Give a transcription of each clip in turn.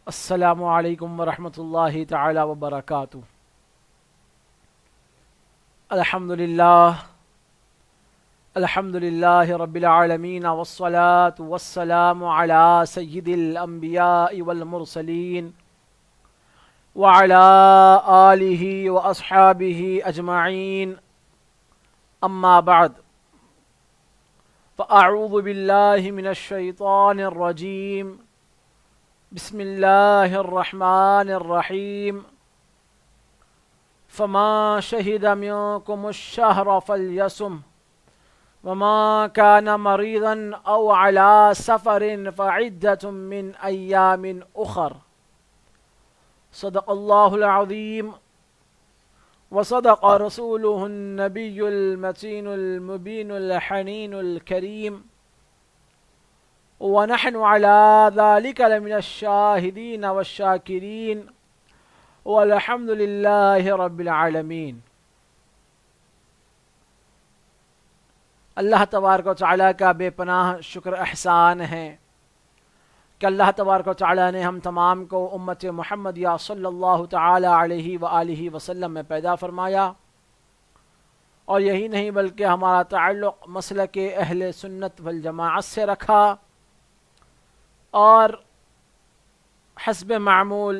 السلام علیکم ورحمۃ اللہ تعالی وبرکاتہ۔ الحمد للہ رب العالمین والصلاة والسلام علی سید الانبیاء والمرسلین وعلی آلہ واصحابہ اجمعین، اما بعد فاعوذ باللہ من الشیطان الرجیم، بسم اللہ الرحمن الرحیم۔ فما شہد منکم الشہر فلیصم وما كان مريضا أو على سفر فعدة من أيام أخر۔ صدق الله العظيم وصدق رسوله النبي المتين المبين الحنين الكريم، ونحن على ذلك لمن الشاهدين والشاكرين، والحمد لله رب العالمين۔ اللہ تبارک و تعالیٰ کا بے پناہ شکر احسان ہے کہ اللہ تبارک و تعالیٰ نے ہم تمام کو امت محمدیہ صلی اللہ تعالی علیہ وآلہ وسلم میں پیدا فرمایا، اور یہی نہیں بلکہ ہمارا تعلق مسلک اہل سنت والجماعت سے رکھا، اور حسب معمول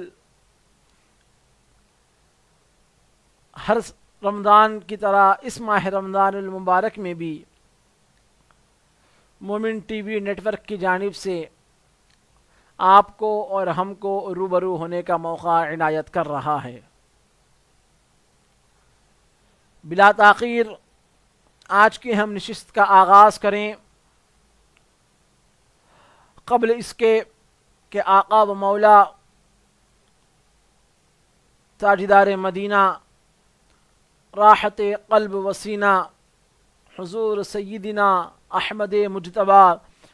ہر رمضان کی طرح اس ماہ رمضان المبارک میں بھی مومن ٹی وی نیٹ ورک کی جانب سے آپ کو اور ہم کو روبرو ہونے کا موقع عنایت کر رہا ہے۔ بلا تاخیر آج کی ہم نشست کا آغاز کریں، قبل اس کے کہ آقا و مولا تاجدار مدینہ راحت قلب و سینہ حضور سیدنا احمد مجتبی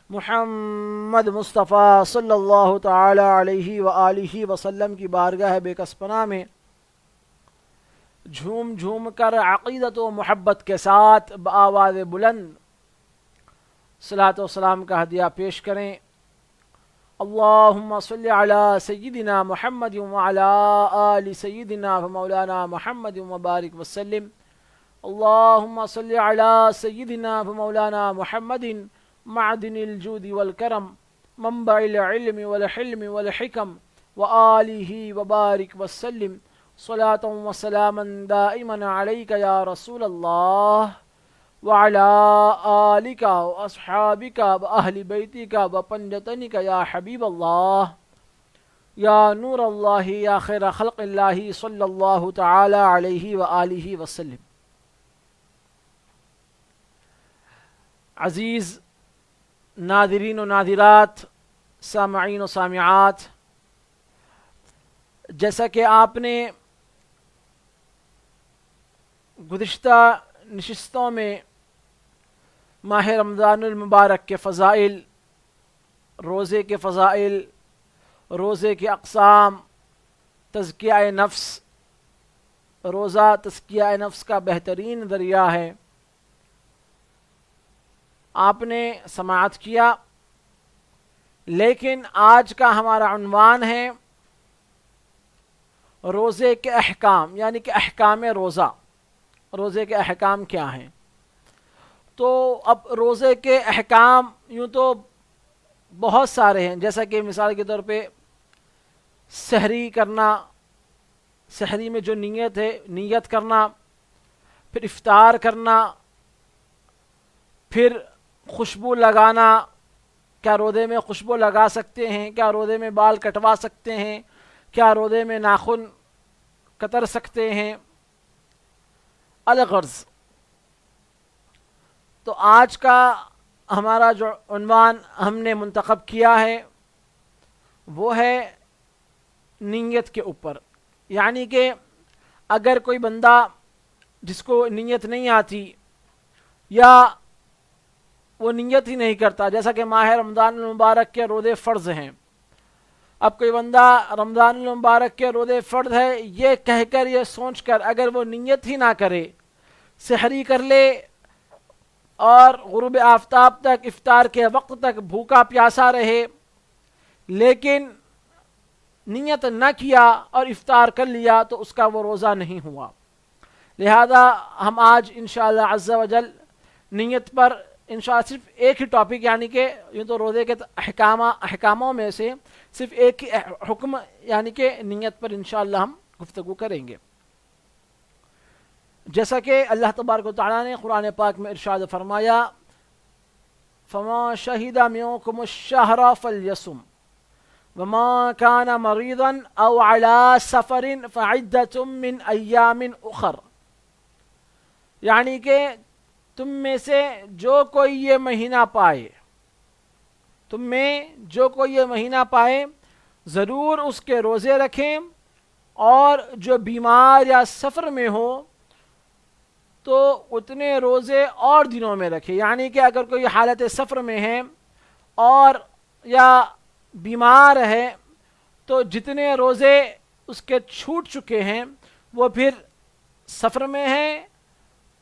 محمد مصطفیٰ صلی اللہ تعالی علیہ وآلہ وسلم کی بارگاہ بے کس پناہ میں جھوم جھوم کر عقیدت و محبت کے ساتھ بآواز بلند صلاۃ و سلام کا ہدیہ پیش کریں۔ اللہم صلی علی سیدنا محمد وعلی آل سیدنا مولانا محمد وبارک وسلم۔ اللہم صلی علی سیدنا مولانا محمد معدن الجود والکرم منبع العلم والحلم والحکم وآلہ وبارک وسلم، صلاۃ وسلاما دائما علیک یا رسول اللہ وعلی آلک واصحابک واہل بیتک وپنجتنک یا حبیب اللہ یا نور اللہ یا خیر خلق اللہ صلی اللہ تعالی علیہ وآلہ وسلم۔ عزیز ناظرین و ناظرات، سامعین و سامعات، جیسا کہ آپ نے گزشتہ نشستوں میں ماہ رمضان المبارک کے فضائل، روزے کے فضائل، روزے کے اقسام، تزکیہ نفس، روزہ تزکیہ نفس کا بہترین ذریعہ ہے، آپ نے سماعت کیا۔ لیکن آج کا ہمارا عنوان ہے روزے کے احکام، یعنی کہ احکام روزہ، روزے کے احکام کیا ہیں۔ تو اب روزے کے احکام یوں تو بہت سارے ہیں، جیسا کہ مثال کے طور پہ سحری کرنا، سحری میں جو نیت ہے نیت کرنا، پھر افطار کرنا، پھر خوشبو لگانا، کیا روزے میں خوشبو لگا سکتے ہیں، کیا روزے میں بال کٹوا سکتے ہیں، کیا روزے میں ناخن کتر سکتے ہیں، الغرض۔ تو آج کا ہمارا جو عنوان ہم نے منتخب کیا ہے وہ ہے نیت کے اوپر، یعنی کہ اگر کوئی بندہ جس کو نیت نہیں آتی یا وہ نیت ہی نہیں کرتا، جیسا کہ ماہ رمضان المبارک کے روزے فرض ہیں، اب کوئی بندہ رمضان المبارک کے روزے فرض ہے یہ کہہ کر، یہ سوچ کر اگر وہ نیت ہی نہ کرے، سحری کر لے اور غروب آفتاب تک، افطار کے وقت تک بھوکا پیاسا رہے، لیکن نیت نہ کیا اور افطار کر لیا تو اس کا وہ روزہ نہیں ہوا۔ لہذا ہم آج انشاءاللہ عز و جل نیت پر انشاءاللہ صرف ایک ہی ٹاپک، یعنی کہ یہ تو روزے کے احکاموں میں سے صرف ایک ہی حکم یعنی کہ نیت پر انشاءاللہ ہم گفتگو کریں گے۔ جیسا کہ اللہ تبارک و تعالیٰ نے قرآن پاک میں ارشاد فرمایا، فَمَا شَهِدَ مِنْكُمُ الشَّهْرَ فَلْيَصُمْ وَمَا كَانَ مَرِيضًا أَوْ عَلَى سَفَرٍ فَعِدَّةٌ مِّنْ أَيَّامٍ أُخَرَ، یعنی کہ تم میں سے جو کوئی یہ مہینہ پائے، تم میں جو کوئی یہ مہینہ پائے ضرور اس کے روزے رکھیں، اور جو بیمار یا سفر میں ہو تو اتنے روزے اور دنوں میں رکھے، یعنی کہ اگر کوئی حالت سفر میں ہے اور یا بیمار ہے تو جتنے روزے اس کے چھوٹ چکے ہیں وہ پھر سفر میں ہیں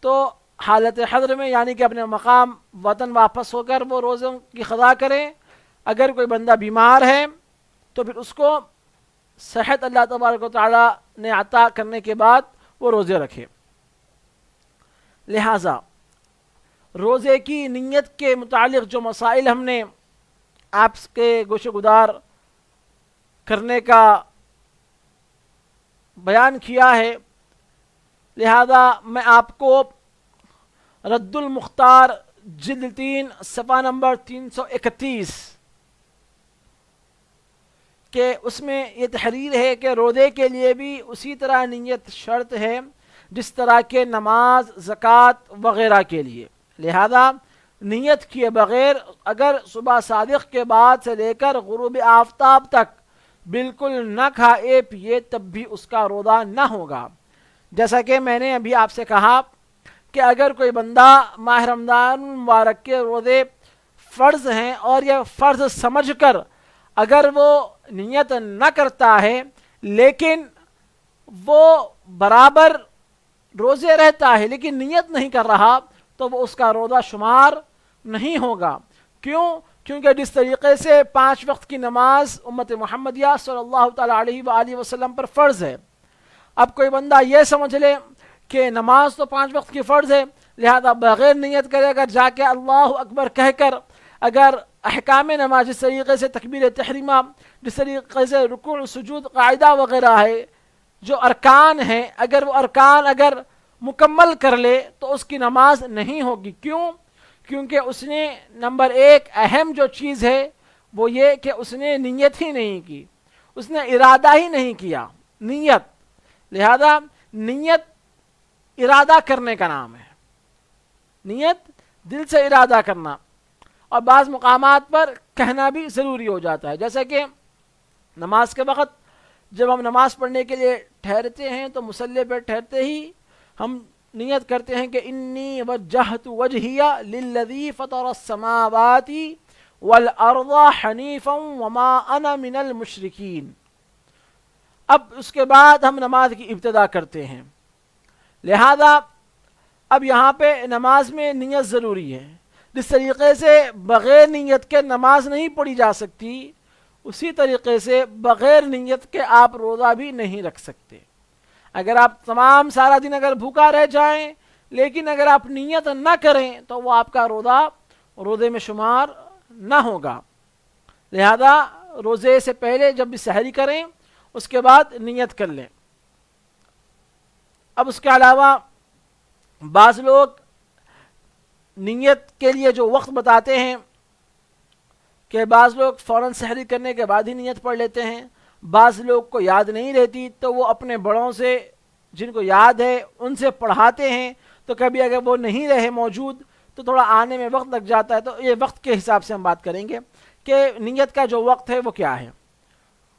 تو حالت حضر میں یعنی کہ اپنے مقام وطن واپس ہو کر وہ روزوں کی قضا کریں۔ اگر کوئی بندہ بیمار ہے تو پھر اس کو صحت اللہ تبارک و تعالی نے عطا کرنے کے بعد وہ روزے رکھے۔ لہٰذا روزے کی نیت کے متعلق جو مسائل ہم نے آپ کے گوش گدار کرنے کا بیان کیا ہے، لہذا میں آپ کو رد المختار جلد 3 صفحہ نمبر 331 کہ اس میں یہ تحریر ہے کہ روزے کے لیے بھی اسی طرح نیت شرط ہے جس طرح کے نماز، زکوٰۃ وغیرہ کے لیے۔ لہذا نیت کیے بغیر اگر صبح صادق کے بعد سے لے کر غروب آفتاب تک بالکل نہ کھائے پیے تب بھی اس کا روزہ نہ ہوگا۔ جیسا کہ میں نے ابھی آپ سے کہا کہ اگر کوئی بندہ ماہ رمضان مبارک کے روزے فرض ہیں اور یہ فرض سمجھ کر اگر وہ نیت نہ کرتا ہے لیکن وہ برابر روزے رہتا ہے لیکن نیت نہیں کر رہا تو وہ اس کا روزہ شمار نہیں ہوگا۔ کیوں؟ کیونکہ جس طریقے سے 5 وقت کی نماز امت محمدیہ صلی اللہ تعالیٰ علیہ وآلہ وسلم پر فرض ہے، اب کوئی بندہ یہ سمجھ لے کہ نماز تو 5 وقت کی فرض ہے لہذا بغیر نیت کرے اگر جا کے اللہ اکبر کہہ کر اگر احکام نماز جس طریقے سے تکبیر تحریمہ، جس طریقے سے رکوع سجود قاعدہ وغیرہ ہے جو ارکان ہیں، اگر وہ ارکان اگر مکمل کر لے تو اس کی نماز نہیں ہوگی۔ کیوں؟ کیونکہ اس نے نمبر 1 اہم جو چیز ہے وہ یہ کہ اس نے نیت ہی نہیں کی، اس نے ارادہ ہی نہیں کیا نیت۔ لہذا نیت ارادہ کرنے کا نام ہے، نیت دل سے ارادہ کرنا، اور بعض مقامات پر کہنا بھی ضروری ہو جاتا ہے۔ جیسا کہ نماز کے وقت جب ہم نماز پڑھنے کے لیے ٹھہرتے ہیں تو مصلی پہ ٹھہرتے ہی ہم نیت کرتے ہیں کہ انی وجہت وجہی للذی فطر السماوات والارض حنیفا وما انا من المشرکین۔ اب اس کے بعد ہم نماز کی ابتدا کرتے ہیں۔ لہذا اب یہاں پہ نماز میں نیت ضروری ہے۔ جس طریقے سے بغیر نیت کے نماز نہیں پڑھی جا سکتی اسی طریقے سے بغیر نیت کے آپ روزہ بھی نہیں رکھ سکتے۔ اگر آپ تمام سارا دن اگر بھوکا رہ جائیں لیکن اگر آپ نیت نہ کریں تو وہ آپ کا روزے میں شمار نہ ہوگا۔ لہذا روزے سے پہلے جب بھی سحری کریں اس کے بعد نیت کر لیں۔ اب اس کے علاوہ بعض لوگ نیت کے لیے جو وقت بتاتے ہیں کہ بعض لوگ فوراً سحری کرنے کے بعد ہی نیت پڑھ لیتے ہیں، بعض لوگ کو یاد نہیں رہتی تو وہ اپنے بڑوں سے جن کو یاد ہے ان سے پڑھاتے ہیں، تو کبھی اگر وہ نہیں رہے موجود تو تھوڑا آنے میں وقت لگ جاتا ہے۔ تو یہ وقت کے حساب سے ہم بات کریں گے کہ نیت کا جو وقت ہے وہ کیا ہے۔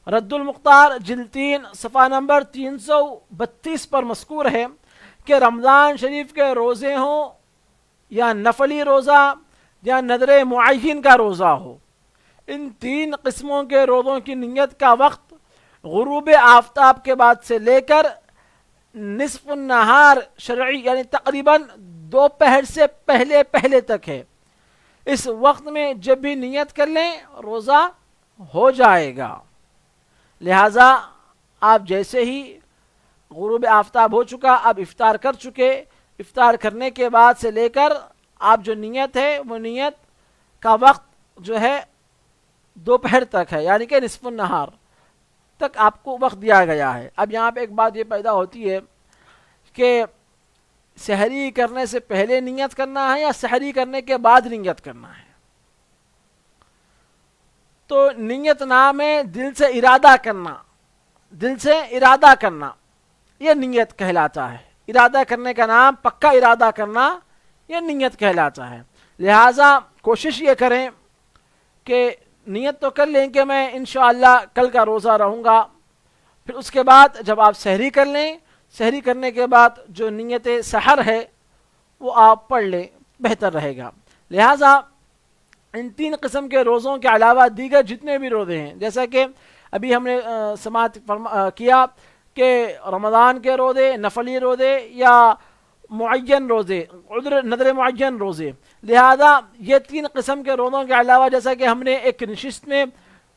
رد المختار جلد 3 صفحہ نمبر 332 پر مذکور ہے کہ رمضان شریف کے روزے ہوں یا نفلی روزہ یا نذر معین کا روزہ ہو، ان 3 قسموں کے روزوں کی نیت کا وقت غروب آفتاب کے بعد سے لے کر نصف النہار شرعی یعنی تقریباً دوپہر سے پہلے تک ہے۔ اس وقت میں جب بھی نیت کر لیں روزہ ہو جائے گا۔ لہٰذا آپ جیسے ہی غروب آفتاب ہو چکا، اب افطار کر چکے، افطار کرنے کے بعد سے لے کر آپ جو نیت ہے وہ نیت کا وقت جو ہے دوپہر تک ہے، یعنی کہ نصف النہار تک آپ کو وقت دیا گیا ہے۔ اب یہاں پہ ایک بات یہ پیدا ہوتی ہے کہ سحری کرنے سے پہلے نیت کرنا ہے یا سحری کرنے کے بعد نیت کرنا ہے؟ تو نیت نام ہے دل سے ارادہ کرنا، دل سے ارادہ کرنا یہ نیت کہلاتا ہے۔ ارادہ کرنے کا نام پکا ارادہ کرنا یہ نیت کہلاتا ہے۔ لہٰذا کوشش یہ کریں کہ نیت تو کر لیں کہ میں انشاءاللہ کل کا روزہ رہوں گا، پھر اس کے بعد جب آپ سحری کر لیں، سحری کرنے کے بعد جو نیت سحر ہے وہ آپ پڑھ لیں، بہتر رہے گا۔ لہٰذا ان 3 قسم کے روزوں کے علاوہ دیگر جتنے بھی روزے ہیں، جیسا کہ ابھی ہم نے سماعت کیا کہ رمضان کے روزے، نفلی روزے یا معین روزے، نذر معین روزے، لہذا یہ 3 قسم کے روزوں کے علاوہ جیسا کہ ہم نے ایک نشست میں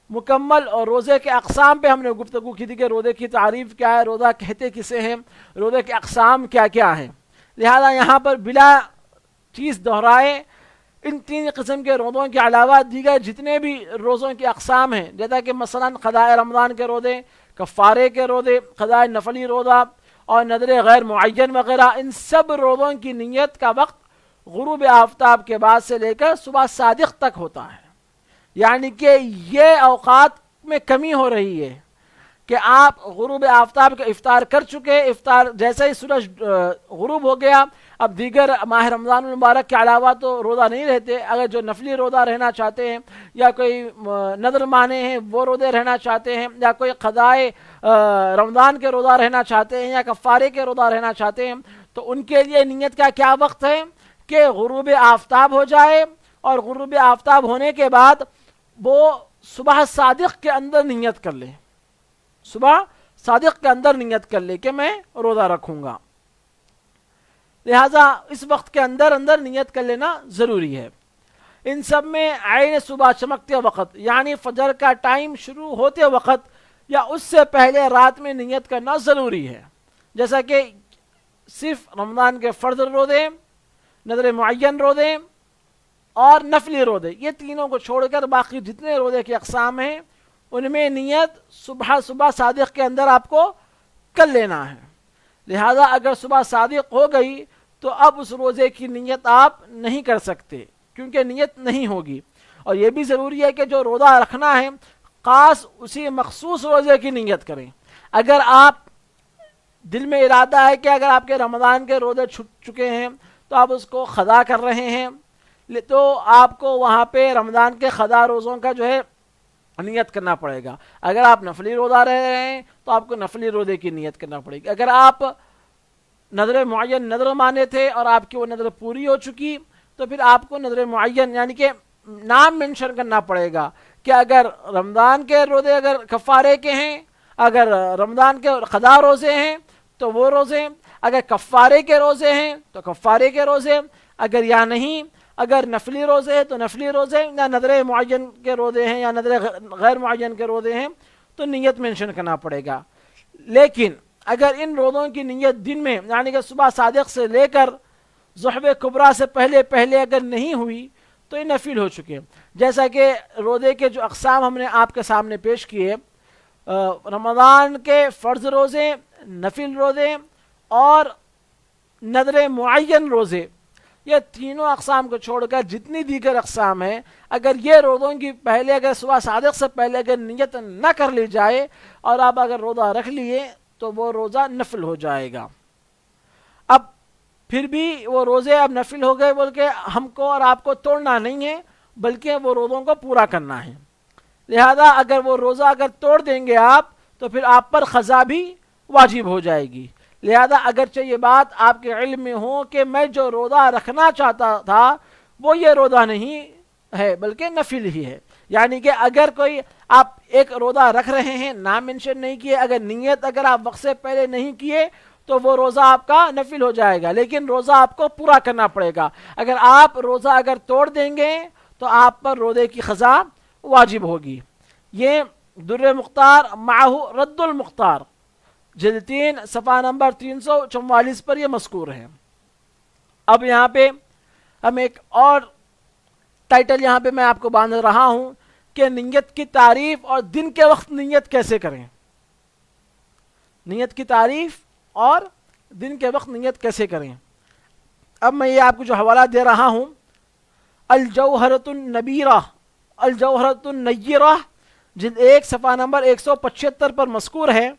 مکمل اور روزے کے اقسام پہ ہم نے گفتگو کی تھی کہ روزے کی تعریف کیا ہے، روزہ کہتے کسے ہیں، روزے کے اقسام کیا کیا ہیں، لہذا یہاں پر بلا چیز دہرائے ان 3 قسم کے روزوں کے علاوہ دیگر جتنے بھی روزوں کی اقسام ہیں، جیسا کہ مثلا قضاء رمضان کے روزے، کفارے کے روزے، قضاء نفلی روزہ اور نذر غیر معین وغیرہ، ان سب روزوں کی نیت کا وقت غروب آفتاب کے بعد سے لے کر صبح صادق تک ہوتا ہے۔ یعنی کہ یہ اوقات میں کمی ہو رہی ہے کہ آپ غروب آفتاب کا افطار کر چکے، افطار جیسے ہی سورج غروب ہو گیا، اب دیگر ماہ رمضان المبارک کے علاوہ تو روزہ نہیں رہتے، اگر جو نفلی روزہ رہنا چاہتے ہیں یا کوئی نذر مانے ہیں وہ روزے رہنا چاہتے ہیں، یا کوئی قضائے رمضان کے روزہ رہنا چاہتے ہیں یا کفارے کے روزہ رہنا چاہتے ہیں، تو ان کے لیے نیت کا کیا وقت ہے کہ غروب آفتاب ہو جائے، اور غروب آفتاب ہونے کے بعد وہ صبح صادق کے اندر نیت کر لیں، صبح صادق کے اندر نیت کر لے کہ میں روزہ رکھوں گا۔ لہٰذا اس وقت کے اندر اندر نیت کر لینا ضروری ہے۔ ان سب میں عین صبح چمکتے وقت، یعنی فجر کا ٹائم شروع ہوتے وقت یا اس سے پہلے رات میں نیت کرنا ضروری ہے، جیسا کہ صرف رمضان کے فرض روزے، نذر معین روزے اور نفلی روزے، یہ تینوں کو چھوڑ کر باقی جتنے روزے کی اقسام ہیں ان میں نیت صبح صادق کے اندر آپ کو کر لینا ہے۔ لہذا اگر صبح صادق ہو گئی تو اب اس روزے کی نیت آپ نہیں کر سکتے، کیونکہ نیت نہیں ہوگی۔ اور یہ بھی ضروری ہے کہ جو روزہ رکھنا ہے خاص اسی مخصوص روزے کی نیت کریں۔ اگر آپ دل میں ارادہ ہے کہ اگر آپ کے رمضان کے روزے چھوٹ چکے ہیں تو آپ اس کو قضا کر رہے ہیں، تو آپ کو وہاں پہ رمضان کے قضا روزوں کا جو ہے نیت کرنا پڑے گا۔ اگر آپ نفلی روزہ رہ رہے ہیں تو آپ کو نفلی روزے کی نیت کرنا پڑے گی۔ اگر آپ نذر معین نذر مانے تھے اور آپ کی وہ نذر پوری ہو چکی تو پھر آپ کو نذر معین یعنی کہ نام منشن کرنا پڑے گا کہ اگر رمضان کے روزے اگر کفارے کے ہیں، اگر رمضان کے قضا روزے ہیں تو وہ روزے، اگر کفارے کے روزے ہیں تو کفارے کے روزے، اگر یا نہیں اگر نفلی روزے ہیں تو نفلی روزے، یا نذر معین کے روزے ہیں یا نذر غیر معین کے روزے ہیں تو نیت مینشن کرنا پڑے گا۔ لیکن اگر ان روزوں کی نیت دن میں یعنی کہ صبح صادق سے لے کر ضحب کبریٰ سے پہلے اگر نہیں ہوئی تو یہ نفل ہو چکے، جیسا کہ روزے کے جو اقسام ہم نے آپ کے سامنے پیش کیے، رمضان کے فرض روزے، نفل روزے اور نذر معین روزے، یہ تینوں اقسام کو چھوڑ کر جتنی دیگر اقسام ہیں اگر یہ روزوں کی پہلے اگر صبح صادق سے پہلے اگر نیت نہ کر لی جائے اور آپ اگر روزہ رکھ لیے تو وہ روزہ نفل ہو جائے گا۔ اب پھر بھی وہ روزے اب نفل ہو گئے بول کے ہم کو اور آپ کو توڑنا نہیں ہے، بلکہ وہ روزوں کو پورا کرنا ہے۔ لہذا اگر وہ روزہ اگر توڑ دیں گے آپ تو پھر آپ پر قضا بھی واجب ہو جائے گی۔ لہذا اگرچہ یہ بات آپ کے علم میں ہو کہ میں جو روزہ رکھنا چاہتا تھا وہ یہ روزہ نہیں ہے بلکہ نفل ہی ہے، یعنی کہ اگر کوئی آپ ایک روزہ رکھ رہے ہیں نام منشن نہیں کیے، اگر نیت اگر آپ وقت سے پہلے نہیں کیے تو وہ روزہ آپ کا نفل ہو جائے گا، لیکن روزہ آپ کو پورا کرنا پڑے گا۔ اگر آپ روزہ اگر توڑ دیں گے تو آپ پر روزے کی قضا واجب ہوگی۔ یہ در مختار معہ رد المختار، جلد 3 صفحہ نمبر 344 پر یہ مذکور ہے۔ اب یہاں پہ ہم ایک اور ٹائٹل یہاں پہ میں آپ کو باندھ رہا ہوں کہ نیت کی تعریف اور دن کے وقت نیت کیسے کریں، نیت کی تعریف اور دن کے وقت نیت کیسے کریں۔ اب میں یہ آپ کو جو حوالہ دے رہا ہوں، الجوہرۃ النبیرہ، الجوہرۃ النیرہ، جلد 1 صفحہ نمبر 175 پر مذکور ہے۔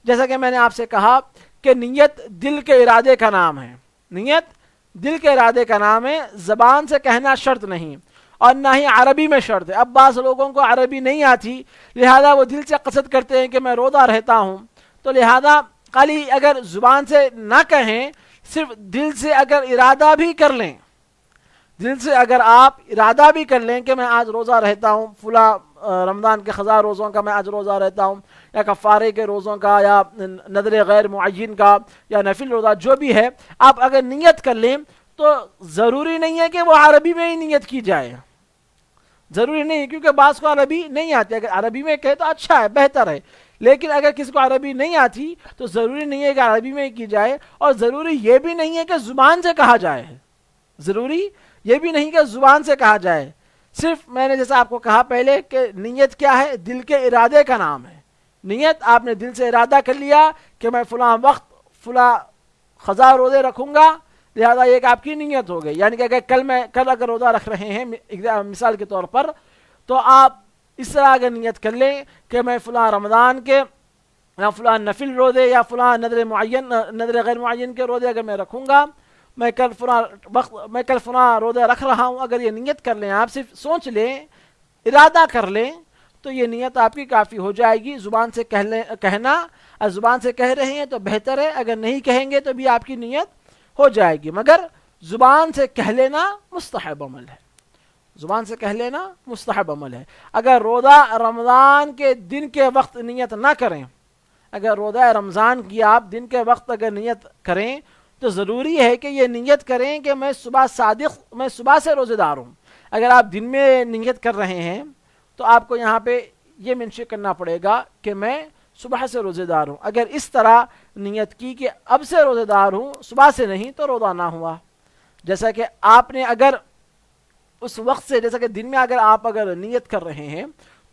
جیسا کہ میں نے آپ سے کہا کہ نیت دل کے ارادے کا نام ہے، نیت دل کے ارادے کا نام ہے، زبان سے کہنا شرط نہیں اور نہ ہی عربی میں شرط ہے۔ اب بعض لوگوں کو عربی نہیں آتی، لہذا وہ دل سے قصد کرتے ہیں کہ میں روزہ رہتا ہوں، تو لہذا خالی اگر زبان سے نہ کہیں، صرف دل سے اگر ارادہ بھی کر لیں، دل سے اگر آپ ارادہ بھی کر لیں کہ میں آج روزہ رہتا ہوں، فلاں رمضان کے قضا روزوں کا میں آج روزہ رہتا ہوں، یا کفارے کے روزوں کا، یا نذر غیر معین کا، یا نفل روزہ جو بھی ہے، آپ اگر نیت کر لیں تو ضروری نہیں ہے کہ وہ عربی میں ہی نیت کی جائے، ضروری نہیں، کیونکہ بعض کو عربی نہیں آتی، اگر عربی میں کہے تو اچھا ہے، بہتر ہے، لیکن اگر کسی کو عربی نہیں آتی تو ضروری نہیں ہے کہ عربی میں ہی کی جائے، اور ضروری یہ بھی نہیں ہے کہ زبان سے کہا جائے، ضروری یہ بھی نہیں کہ زبان سے کہا جائے، صرف میں نے جیسا آپ کو کہا پہلے کہ نیت کیا ہے، دل کے ارادے کا نام ہے۔ نیت آپ نے دل سے ارادہ کر لیا کہ میں فلاں وقت فلاں قضا روزے رکھوں گا، لہذا ایک آپ کی نیت ہو گئی، یعنی کہ اگر کل اگر روزہ رکھ رہے ہیں مثال کے طور پر، تو آپ اس طرح اگر نیت کر لیں کہ میں فلاں رمضان کے یا فلاں نفل روزے یا فلاں نذر غیر معین کے روزے اگر میں رکھوں گا، میں کل فلاں روزہ رکھ رہا ہوں، اگر یہ نیت کر لیں، آپ صرف سوچ لیں، ارادہ کر لیں، تو یہ نیت آپ کی کافی ہو جائے گی۔ زبان سے کہنا، اور زبان سے کہہ رہے ہیں تو بہتر ہے، اگر نہیں کہیں گے تو بھی آپ کی نیت ہو جائے گی، مگر زبان سے کہہ لینا مستحب عمل ہے، زبان سے کہہ لینا مستحب عمل ہے۔ اگر روزہ رمضان کے دن کے وقت نیت نہ کریں، اگر روزہ رمضان کی آپ دن کے وقت اگر نیت کریں تو ضروری ہے کہ یہ نیت کریں کہ میں صبح سے روزے دار ہوں۔ اگر آپ دن میں نیت کر رہے ہیں تو آپ کو یہاں پہ یہ منشن کرنا پڑے گا کہ میں صبح سے روزے دار ہوں۔ اگر اس طرح نیت کی کہ اب سے روزے دار ہوں، صبح سے نہیں، تو روزہ نہ ہوا۔ جیسا کہ آپ نے اگر اس وقت سے، جیسا کہ دن میں اگر نیت کر رہے ہیں،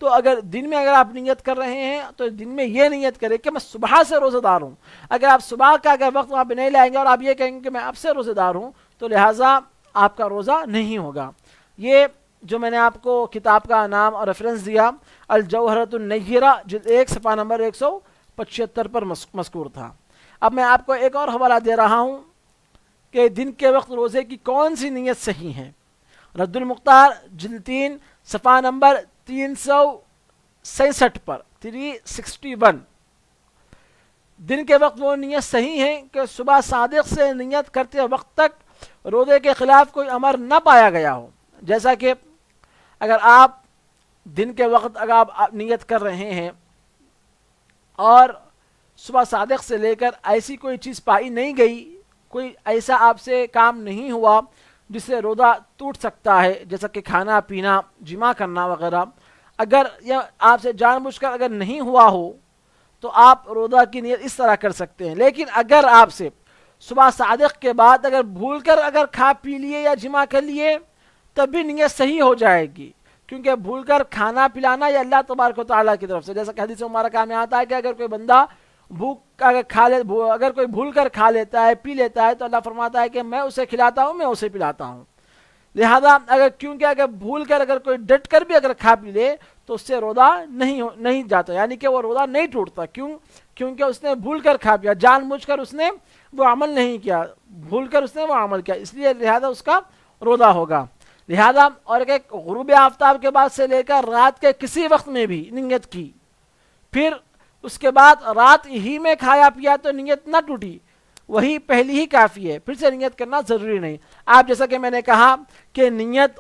تو اگر دن میں اگر آپ نیت کر رہے ہیں تو دن میں یہ نیت کریں کہ میں صبح سے روزہ دار ہوں۔ اگر آپ صبح کا اگر وقت وہاں پہ نہیں لائیں گے اور آپ یہ کہیں گے کہ میں اب سے روزہ دار ہوں، تو لہٰذا آپ کا روزہ نہیں ہوگا۔ یہ جو میں نے آپ کو کتاب کا نام اور ریفرنس دیا، الجوہرۃ النیرہ، جلد 1 صفحہ نمبر 175 پر مذکور تھا۔ اب میں آپ کو ایک اور حوالہ دے رہا ہوں کہ دن کے وقت روزے کی کون سی نیت صحیح ہے۔ رد المختار، جلد 3 صفحہ نمبر 366 پر 361، دن کے وقت وہ نیت صحیح ہے کہ صبح صادق سے نیت کرتے وقت تک روزے کے خلاف کوئی امر نہ پایا گیا ہو۔ جیسا کہ اگر آپ دن کے وقت اگر آپ نیت کر رہے ہیں اور صبح صادق سے لے کر ایسی کوئی چیز پائی نہیں گئی، کوئی ایسا آپ سے کام نہیں ہوا جس سے روزہ ٹوٹ سکتا ہے، جیسا کہ کھانا پینا، جماع کرنا وغیرہ، اگر یہ آپ سے جان بوجھ کر اگر نہیں ہوا ہو تو آپ روزہ کی نیت اس طرح کر سکتے ہیں۔ لیکن اگر آپ سے صبح صادق کے بعد اگر بھول کر اگر کھا پی لیے یا جماع کر لیے، تب بھی نیت صحیح ہو جائے گی، کیونکہ بھول کر کھانا پلانا یہ اللہ تبارک و تعالیٰ کی طرف سے، جیسا کہ حدیث مبارکہ میں آتا ہے کہ اگر کوئی بندہ اگر کوئی بھول کر کھا لیتا ہے، پی لیتا ہے، تو اللہ فرماتا ہے کہ میں اسے کھلاتا ہوں، میں اسے پلاتا ہوں۔ لہذا اگر بھول کر اگر کوئی ڈٹ کر بھی اگر کھا پی لے تو اس سے روزہ نہیں جاتا، یعنی کہ وہ روزہ نہیں ٹوٹتا، کیونکہ اس نے بھول کر کھا پیا، جان بوجھ کر اس نے وہ عمل نہیں کیا، بھول کر اس نے وہ عمل کیا، اس لیے لہذا اس کا روزہ ہوگا۔ لہذا اور ایک غروب آفتاب کے بعد سے لے کر رات کے کسی وقت میں بھی نیت کی، پھر اس کے بعد رات ہی میں کھایا پیا تو نیت نہ ٹوٹی، وہی پہلی ہی کافی ہے، پھر سے نیت کرنا ضروری نہیں۔ آپ جیسا کہ میں نے کہا کہ نیت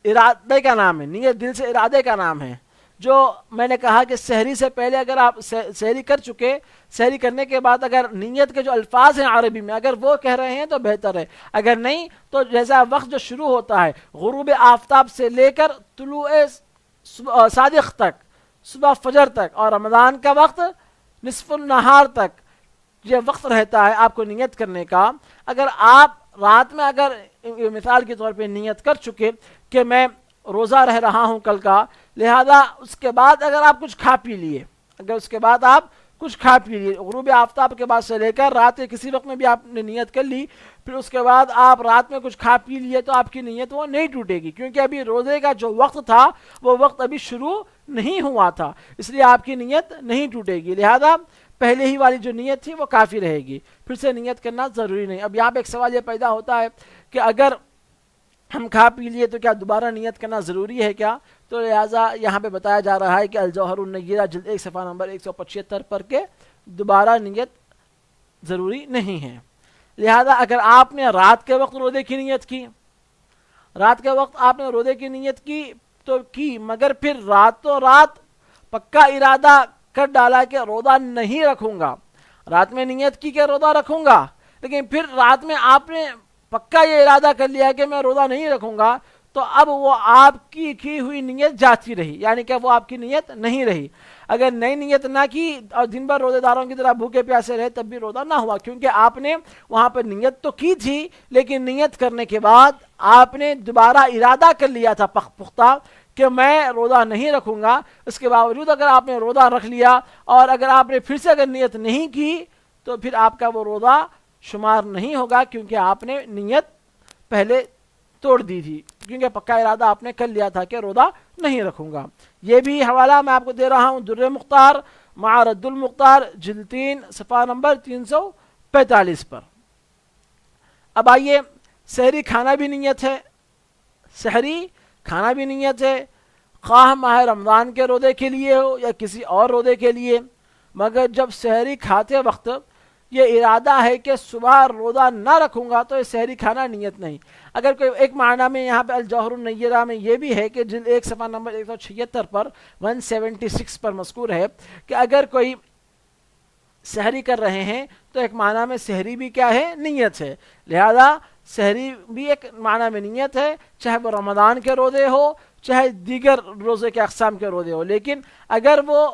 ارادے کا نام ہے، نیت دل سے ارادے کا نام ہے۔ جو میں نے کہا کہ سحری سے پہلے اگر آپ سحری کر چکے، سحری کرنے کے بعد اگر نیت کے جو الفاظ ہیں عربی میں اگر وہ کہہ رہے ہیں تو بہتر ہے، اگر نہیں تو جیسا وقت جو شروع ہوتا ہے غروب آفتاب سے لے کر طلوع صادق تک، صبح فجر تک اور رمضان کا وقت نصف النہار تک یہ وقت رہتا ہے آپ کو نیت کرنے کا. اگر آپ رات میں اگر مثال کے طور پہ نیت کر چکے کہ میں روزہ رہ رہا ہوں کل کا، لہذا اس کے بعد اگر آپ کچھ کھا پی لیے، اگر اس کے بعد آپ کچھ کھا پی لیے غروب آفتاب کے بعد سے لے کر رات کے کسی وقت میں بھی آپ نے نیت کر لی، پھر اس کے بعد آپ رات میں کچھ کھا پی لیے، تو آپ کی نیت وہ نہیں ٹوٹے گی، کیونکہ ابھی روزے کا جو وقت تھا وہ وقت ابھی شروع نہیں ہوا تھا، اس لیے آپ کی نیت نہیں ٹوٹے گی. لہذا پہلے ہی والی جو نیت تھی وہ کافی رہے گی، پھر سے نیت کرنا ضروری نہیں. اب یہاں پہ ایک سوال یہ پیدا ہوتا ہے کہ اگر ہم کھا پی لیے تو کیا دوبارہ نیت کرنا ضروری ہے کیا؟ تو لہٰذا یہاں پہ بتایا جا رہا ہے کہ الجوہر النیرہ جلد 1 صفحہ نمبر 175 پر کے دوبارہ نیت ضروری نہیں ہے. لہذا اگر آپ نے رات کے وقت روزے کی نیت کی، رات کے وقت آپ نے روزے کی نیت کی تو کی، مگر پھر راتوں رات پکا ارادہ کر ڈالا کہ روزہ نہیں رکھوں گا، رات میں نیت کی کہ روزہ رکھوں گا، لیکن پھر رات میں آپ نے پکا یہ ارادہ کر لیا کہ میں روزہ نہیں رکھوں گا، تو اب وہ آپ کی ہوئی نیت جاتی رہی، یعنی کہ وہ آپ کی نیت نہیں رہی. اگر نئی نیت نہ کی اور دن بھر روزے داروں کی طرح بھوکے پیاسے رہے تب بھی روزہ نہ ہوا، کیونکہ آپ نے وہاں پر نیت تو کی تھی، لیکن نیت کرنے کے بعد آپ نے دوبارہ ارادہ کر لیا تھا پختہ کہ میں روزہ نہیں رکھوں گا. اس کے باوجود اگر آپ نے روزہ رکھ لیا اور اگر آپ نے پھر سے اگر نیت نہیں کی تو پھر آپ کا وہ روزہ شمار نہیں ہوگا، کیونکہ آپ نے نیت پہلے توڑ دی تھی، کیونکہ پکا ارادہ آپ نے کر لیا تھا کہ روزہ نہیں رکھوں گا. یہ بھی حوالہ میں آپ کو دے رہا ہوں در مختار مع رد المختار جلد 3 صفحہ نمبر 345 پر. اب آئیے، سحری کھانا بھی نیت ہے، سحری کھانا بھی نیت ہے، خواہ ماہ رمضان کے روزے کے لیے ہو یا کسی اور روزے کے لیے، مگر جب سحری کھاتے وقت یہ ارادہ ہے کہ صبح روزہ نہ رکھوں گا تو یہ سحری کھانا نیت نہیں. اگر کوئی ایک معنی میں یہاں پہ الجوہر النیرہ میں یہ بھی ہے کہ جلد 1 صفحہ نمبر 176 پر 176 پر مذکور ہے کہ اگر کوئی سحری کر رہے ہیں تو ایک معنی میں سحری بھی کیا ہے؟ نیت ہے. لہذا سحری بھی ایک معنی میں نیت ہے، چاہے وہ رمضان کے روزے ہو چاہے دیگر روزے کے اقسام کے روزے ہو. لیکن اگر وہ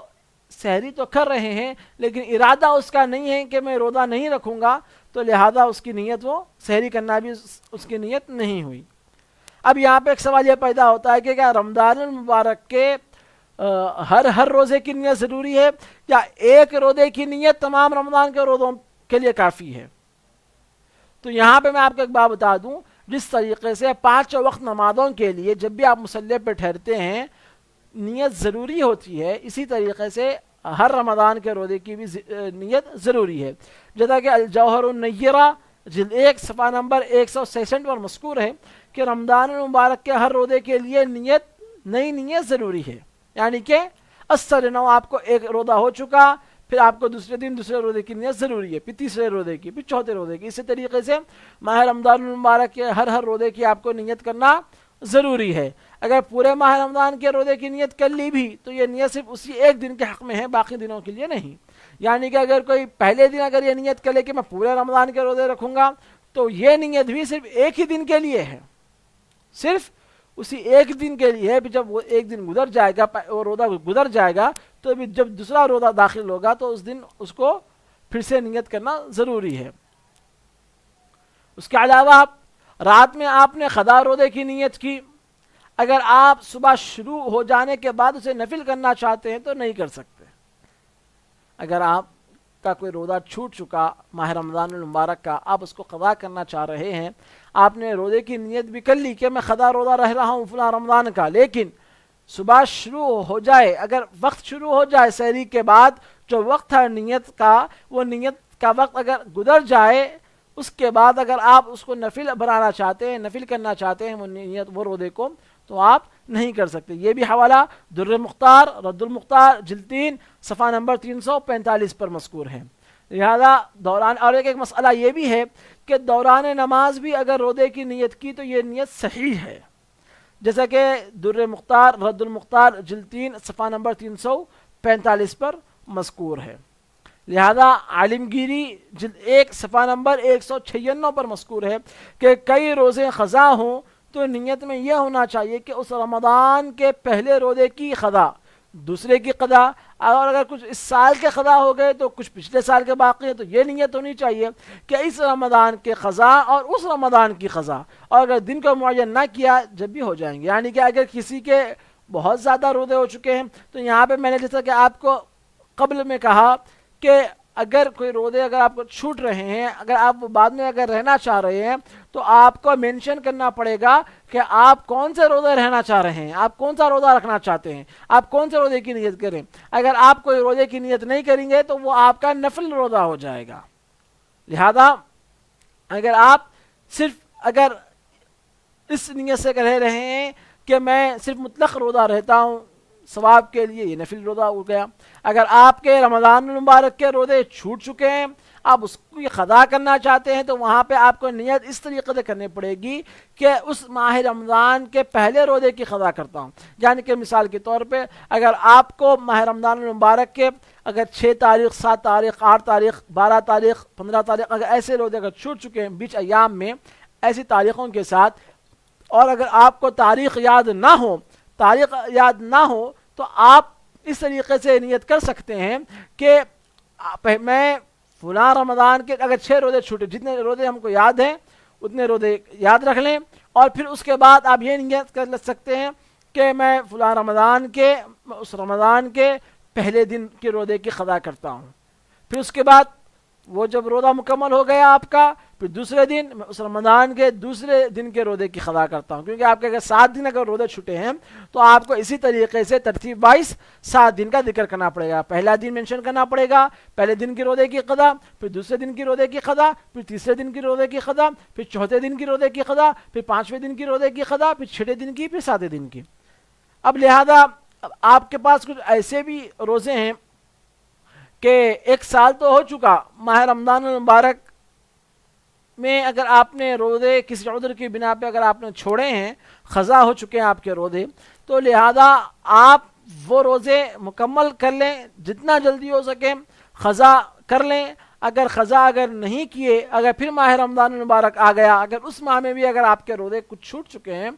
سحری تو کر رہے ہیں لیکن ارادہ اس کا نہیں ہے کہ میں روزہ نہیں رکھوں گا، تو لہذا اس کی نیت، وہ سحری کرنا بھی اس کی نیت نہیں ہوئی. اب یہاں پہ ایک سوال یہ پیدا ہوتا ہے کہ کیا رمضان المبارک کے ہر روزے کی نیت ضروری ہے یا ایک روزے کی نیت تمام رمضان کے روزوں کے لیے کافی ہے؟ تو یہاں پہ میں آپ کو ایک بات بتا دوں، جس طریقے سے 5 وقت نمازوں کے لیے جب بھی آپ مصلی پہ ٹھہرتے ہیں نیت ضروری ہوتی ہے، اسی طریقے سے ہر رمضان کے روزے کی بھی نیت ضروری ہے. جیسا کہ الجوہر النیرہ جلد 1 صفحہ نمبر 166 پر مذکور ہے کہ رمضان المبارک کے ہر روزے کے لیے نئی نیت ضروری ہے، یعنی کہ اثر نو آپ کو ایک روزہ ہو چکا، پھر آپ کو دوسرے دن دوسرے روزے کی نیت ضروری ہے، پھر تیسرے روزے کی، پھر چوتھے روزے کی. اسی طریقے سے ماہ رمضان المبارک کے ہر روزے کی آپ کو نیت کرنا ضروری ہے. اگر پورے ماہ رمضان کے روزے کی نیت کر لی بھی تو یہ نیت صرف اسی ایک دن کے حق میں ہے، باقی دنوں کے لیے نہیں. یعنی کہ اگر کوئی پہلے دن اگر یہ نیت کر لے کہ میں پورے رمضان کے روزے رکھوں گا تو یہ نیت بھی صرف ایک ہی دن کے لیے ہے، صرف اسی ایک دن کے لیے ہے. جب وہ ایک دن گزر جائے گا، وہ روزہ گزر جائے گا، تو جب دوسرا روزہ داخل ہوگا تو اس دن اس کو پھر سے نیت کرنا ضروری ہے. اس کے علاوہ رات میں آپ نے قضا روزے کی نیت کی، اگر آپ صبح شروع ہو جانے کے بعد اسے نفل کرنا چاہتے ہیں تو نہیں کر سکتے. اگر آپ کا کوئی روزہ چھوٹ چکا ماہ رمضان المبارک کا، آپ اس کو قضا کرنا چاہ رہے ہیں، آپ نے روزے کی نیت بھی کر لی کہ میں قضا روزہ رہ رہا ہوں فلاں رمضان کا، لیکن صبح شروع ہو جائے، اگر وقت شروع ہو جائے سحری کے بعد، جو وقت تھا نیت کا، وہ نیت کا وقت اگر گزر جائے، اس کے بعد اگر آپ اس کو نفل بنانا چاہتے ہیں، نفل کرنا چاہتے ہیں وہ نیت، وہ روزے کو، تو آپ نہیں کر سکتے. یہ بھی حوالہ در مختار رد المختار جلد 3 صفحہ نمبر 345 پر مذکور ہے. لہذا دوران، اور ایک مسئلہ یہ بھی ہے کہ دوران نماز بھی اگر روزے کی نیت کی تو یہ نیت صحیح ہے، جیسا کہ در مختار رد المختار جلد 3 صفحہ نمبر 345 پر مذکور ہے. لہذا عالمگیری جلد 1 صفحہ نمبر 196 پر مذکور ہے کہ کئی روزے قضا ہوں تو نیت میں یہ ہونا چاہیے کہ اس رمضان کے پہلے روزے کی قضا دوسرے کی قضا، اور اگر کچھ اس سال کے قضا ہو گئے تو کچھ پچھلے سال کے باقی ہیں، تو یہ نیت ہونی چاہیے کہ اس رمضان کے قضا اور اس رمضان کی قضا، اور اگر دن کو معین نہ کیا جب بھی ہو جائیں گے. یعنی کہ اگر کسی کے بہت زیادہ روزے ہو چکے ہیں تو یہاں پہ میں نے جیسا کہ آپ کو قبل میں کہا کہ اگر کوئی روزے اگر آپ کو چھوٹ رہے ہیں، اگر آپ بعد میں اگر رہنا چاہ رہے ہیں تو آپ کو مینشن کرنا پڑے گا کہ آپ کون سے روزے رہنا چاہ رہے ہیں، آپ کون سا روزہ رکھنا چاہتے ہیں، آپ کون سے روزے کی نیت کریں. اگر آپ کوئی روزے کی نیت نہیں کریں گے تو وہ آپ کا نفل روزہ ہو جائے گا. لہذا اگر آپ صرف اگر اس نیت سے رہ رہے ہیں کہ میں صرف مطلق روزہ رہتا ہوں ثواب کے لیے، یہ نفل روزہ ہو گیا. اگر آپ کے رمضان المبارک کے روزے چھوٹ چکے ہیں، آپ اس کی قضا کرنا چاہتے ہیں، تو وہاں پہ آپ کو نیت اس طریقے سے کرنی پڑے گی کہ اس ماہ رمضان کے پہلے روزے کی قضا کرتا ہوں. یعنی کہ مثال کے طور پہ اگر آپ کو ماہ رمضان المبارک کے اگر 6 تاریخ، 7 تاریخ، 8 تاریخ، 12 تاریخ، 15 تاریخ، اگر ایسے روزے اگر چھوٹ چکے ہیں بیچ ایام میں ایسی تاریخوں کے ساتھ، اور اگر آپ کو تاریخ یاد نہ ہو تو آپ اس طریقے سے نیت کر سکتے ہیں کہ میں فلاں رمضان کے اگر 6 روزے چھوٹے، جتنے روزے ہم کو یاد ہیں اتنے روزے یاد رکھ لیں، اور پھر اس کے بعد آپ یہ نیت کر سکتے ہیں کہ میں فلاں رمضان کے اس رمضان کے پہلے دن کے روزے کی قضا کرتا ہوں. پھر اس کے بعد وہ جب روزہ مکمل ہو گیا آپ کا، پھر دوسرے دن میں اس رمضان کے دوسرے دن کے روزے کی قضا کرتا ہوں. کیونکہ آپ کے اگر 7 دن اگر روزے چھوٹے ہیں تو آپ کو اسی طریقے سے ترتیب وائز 7 دن کا ذکر کرنا پڑے گا. پہلا دن مینشن کرنا پڑے گا، پہلے دن کے روزے کی قضا، پھر دوسرے دن کی روزے کی قضا، پھر تیسرے دن کی روزے کی قضا، پھر چوتھے دن کی روزے کی قضا، پھر 5ویں دن کی روزے کی قضا، پھر 6 دن کی، پھر 7 دن کی. اب لہذا آپ کے پاس کچھ ایسے بھی روزے ہیں کہ 1 سال تو ہو چکا ماہ رمضان المبارک میں، اگر آپ نے روزے کسی عذر کی بنا پہ اگر آپ نے چھوڑے ہیں، قضا ہو چکے ہیں آپ کے روزے، تو لہذا آپ وہ روزے مکمل کر لیں، جتنا جلدی ہو سکے قضا کر لیں. اگر قضا اگر نہیں کیے، اگر پھر ماہ رمضان المبارک آ گیا، اگر اس ماہ میں بھی اگر آپ کے روزے کچھ چھوٹ چکے ہیں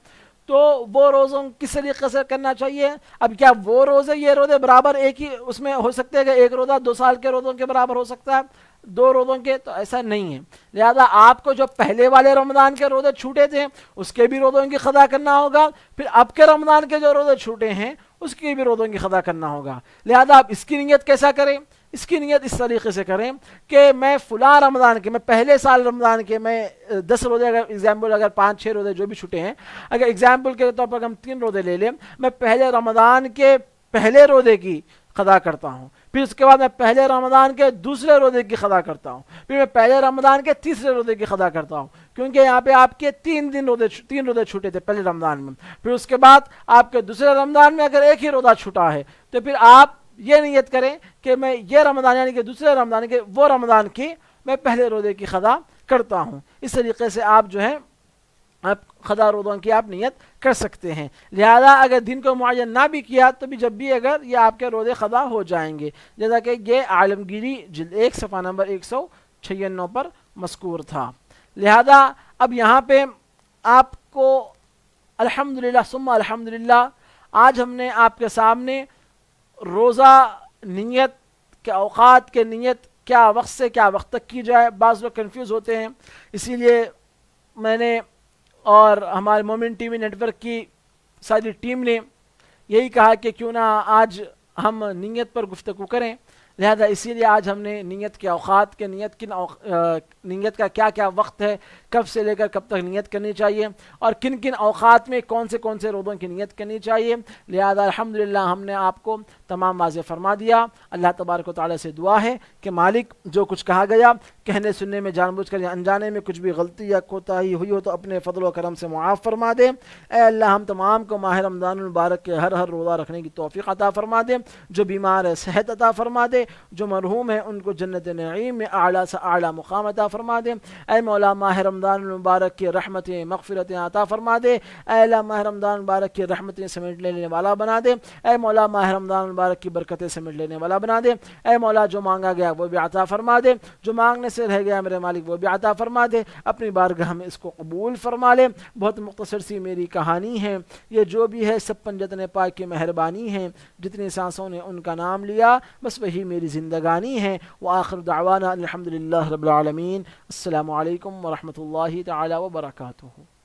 تو وہ روزوں کس طریقے سے کرنا چاہیے. اب کیا وہ روزے یہ روزے برابر ایک ہی اس میں ہو سکتے ہیں کہ ایک روزہ 2 سال کے روزوں کے برابر ہو سکتا ہے 2 روزوں کے؟ تو ایسا نہیں ہے. لہذا آپ کو جو پہلے والے رمضان کے روزے چھوٹے تھے اس کے بھی روزوں کی قضا کرنا ہوگا، پھر اب کے رمضان کے جو روزے چھوٹے ہیں اس کی بھی روزوں کی قضا کرنا ہوگا. لہذا آپ اس کی نیت کیسا کریں؟ اس کی نیت اس طریقے سے کریں کہ میں فلاں رمضان کے، میں پہلے سال رمضان کے میں 10 روزے، اگر ایگزامپل اگر 5-6 روزے جو بھی چھوٹے ہیں، اگر ایگزامپل کے طور پر ہم 3 روزے لے لیں، میں پہلے رمضان کے پہلے روزے کی قضا کرتا ہوں، پھر اس کے بعد میں پہلے رمضان کے دوسرے روزے کی قضا کرتا ہوں، پھر میں پہلے رمضان کے تیسرے روزے کی قضا کرتا ہوں. کیونکہ یہاں پہ آپ کے 3 روزے چھوٹے تھے پہلے رمضان میں. پھر اس کے بعد آپ کے دوسرے رمضان میں اگر ایک ہی روزہ چھوٹا ہے تو پھر آپ یہ نیت کریں کہ میں یہ رمضان یعنی کہ دوسرے رمضان کے وہ رمضان کی میں پہلے روزے کی قضا کرتا ہوں. اس طریقے سے آپ جو ہے آپ قضا روزوں کی آپ نیت کر سکتے ہیں. لہذا اگر دن کو معین نہ بھی کیا تو بھی جب بھی اگر یہ آپ کے روزے قضا ہو جائیں گے، جیسا کہ یہ عالمگیری جلد 1 صفحہ نمبر 196 پر مذکور تھا. لہذا اب یہاں پہ آپ کو الحمدللہ ثم الحمدللہ آج ہم نے آپ کے سامنے روزہ نیت کے اوقات کے نیت کیا وقت سے کیا وقت تک کی جائے. بعض لوگ کنفیوز ہوتے ہیں، اسی لیے میں نے اور ہمارے مومن ٹی وی نیٹ ورک کی ساری ٹیم نے یہی کہا کہ کیوں نہ آج ہم نیت پر گفتگو کریں. لہذا اسی لیے آج ہم نے نیت کے اوقات کے نیت کا کیا کیا وقت ہے، کب سے لے کر کب تک نیت کرنی چاہیے، اور کن کن اوقات میں کون سے روزوں کی نیت کرنی چاہیے. لہذا الحمدللہ ہم نے آپ کو تمام واضح فرما دیا. اللہ تبارک و تعالیٰ سے دعا ہے کہ مالک جو کچھ کہا گیا کہنے سننے میں جان بوجھ کر یا انجانے میں کچھ بھی غلطی یا کوتاہی ہوئی ہو تو اپنے فضل و کرم سے معاف فرما دے. اے اللہ ہم تمام کو ماہ رمضان المبارک کے ہر روزہ رکھنے کی توفیق عطا فرما دے. جو بیمار ہے صحت عطا فرما دے، جو مرحوم ہیں ان کو جنت نعیم میں اعلیٰ سے اعلیٰ مقام عطا فرما دے۔ اے مولا ماہ رمضان المبارک کی رحمتیں مغفرتیں عطا فرما دے۔ اے اللہ ماہ رمضان المبارک کی رحمتیں سمیٹ لینے والا بنا دے۔ اے مولا ماہ رمضان المبارک کی برکتیں سمیٹ لینے والا بنا دے۔ اے مولا جو مانگا گیا وہ بھی عطا فرما دے، جو مانگنے سے رہ گیا میرے مالک وہ بھی عطا فرما دے۔ اپنی بارگاہ میں اس کو قبول فرما لے۔ بہت مختصر سی میری کہانی ہے، یہ جو بھی ہے سب پنجتن پاک کی مہربانی ہے، جتنی سانسوں نے ان کا نام لیا بس وہی میری زندگانی ہے۔ وآخر دعوانا الحمدللہ رب العالمین۔ السلام علیکم ورحمۃ اللہ تعالی وبرکاتہ۔